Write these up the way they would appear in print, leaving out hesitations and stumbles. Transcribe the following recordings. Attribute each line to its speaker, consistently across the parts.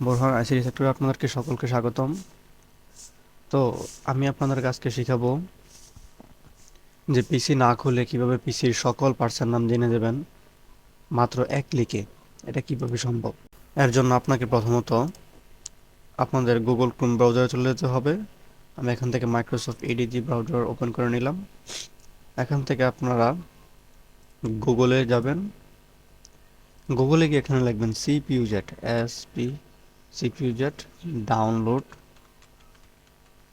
Speaker 1: Borhan ICT সেক্টরে আপনাদেরকে সকলকে স্বাগতম। তো আমি আপনাদের কাছকে শিখাবো যে পিসি না খুলে কিভাবে পিসির সকল পার্টসের নাম জেনে যাবেন মাত্র এক ক্লিকে। এটা কিভাবে সম্ভব? এর জন্য আপনাকে প্রথমত আপনাদের গুগল ক্রোম ব্রাউজারে চলে যেতে হবে। আমি এখান থেকে মাইক্রোসফট এডিজি ব্রাউজার ওপেন করে নিলাম। এখান থেকে আপনারা গুগলে যাবেন। গুগলে গিয়ে এখানে লিখবেন cpuz cpuz ডাউনলোড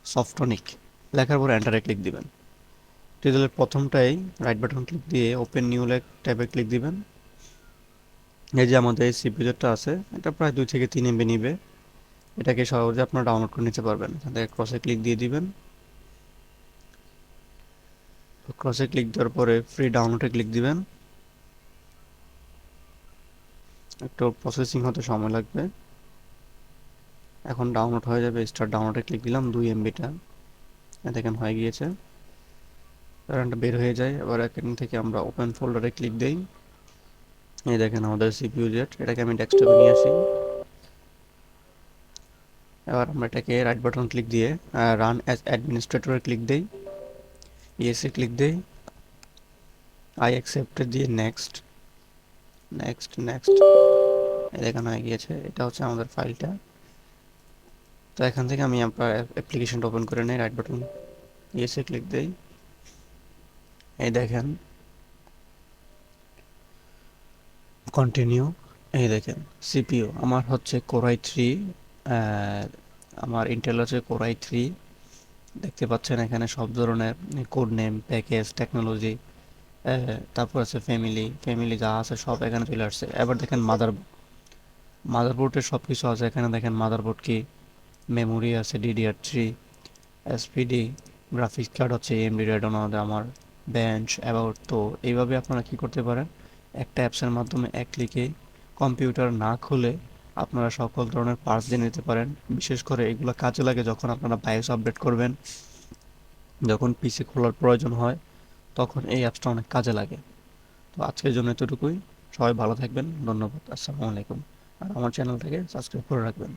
Speaker 1: সফটনিক লেখার পর এন্টারে ক্লিক দিবেন। টিউটোরিয়ালের প্রথমটাই রাইট বাটন ক্লিক দিয়ে ওপেন নিউ ট্যাবে ক্লিক দিবেন। এই যে আমাদের এই সিপিইউটা আছে, এটা প্রায় 2 থেকে 3 এমবি নিবে। এটাকে সহজে আপনারা ডাউনলোড করে নিতে পারবেন। এখান থেকে ক্রসে ক্লিক দিয়ে দিবেন। ক্রসে ক্লিক দেওয়ার পরে ফ্রি ডাউনলোডে ক্লিক দিবেন। একটু প্রসেসিং হতে সময় লাগবে। এখন ডাউনলোড হয়ে যাবে। স্টার্ট ডাউনলোডে ক্লিক দিলাম। 2 এমবিটা দেখেন হয়ে গিয়েছে। কারেন্টটা বের হয়ে যায়। এবার এখান থেকে আমরা ওপেন ফোল্ডারে ক্লিক দেই। এই দেখেন আমাদের সিপিইউ জেট। এটাকে আমি ডেস্কটপে নিয়ে আসি। এবার আমরা এটাকে রাইট বাটন ক্লিক দিয়ে রান অ্যাজ অ্যাডমিনিস্ট্রেটরে ক্লিক দেই। ইয়েসে ক্লিক দেই। আই অ্যাকসেপ্টে দিয়ে নেক্সট নেক্সট নেক্সট দেখেন হয়ে গিয়েছে। এটা হচ্ছে আমাদের ফাইলটা। তো এখান থেকে আমি আপনার অ্যাপ্লিকেশনটা ওপেন করে নিই। রাইট বাটন ইয়েসে ক্লিক দেই। এই দেখেন কন্টিনিউ। এই দেখেন সিপিইউ আমার হচ্ছে কোরাই 3, আমার ইন্টেল হচ্ছে কোরাই 3। দেখতে পাচ্ছেন এখানে সব ধরনের কোড নেম, প্যাকেজ, টেকনোলজি, তারপর আছে ফ্যামিলি ফ্যামিলি যা আছে সব এখানে চলে আসছে। এবার দেখেন মাদারবোর্ডের সব কিছু আছে এখানে। দেখেন মাদারবোর্ড কি, মেমোরি আছে DDR3, এসপিডি, গ্রাফিক্স কার্ড হচ্ছে এএমডি রেডনো, আমার বেঞ্চ অ্যাবাউট। তো এইভাবে আপনারা কি করতে পারেন, একটা অ্যাপসের মাধ্যমে এক ক্লিকে কম্পিউটার না খুলে আপনারা সকল ধরনের পার্টস জেনে নিতে পারেন। বিশেষ করে এগুলো কাজে লাগে যখন আপনারা বায়োস আপডেট করবেন, যখন পিসি খোলার প্রয়োজন হয়, তখন এই অ্যাপসটা অনেক কাজে লাগে। তো আজকের জন্য এতটুকুই। সবাই ভালো থাকবেন। ধন্যবাদ। আসসালামু আলাইকুম। আর আমার চ্যানেলটাকে সাবস্ক্রাইব করে রাখবেন।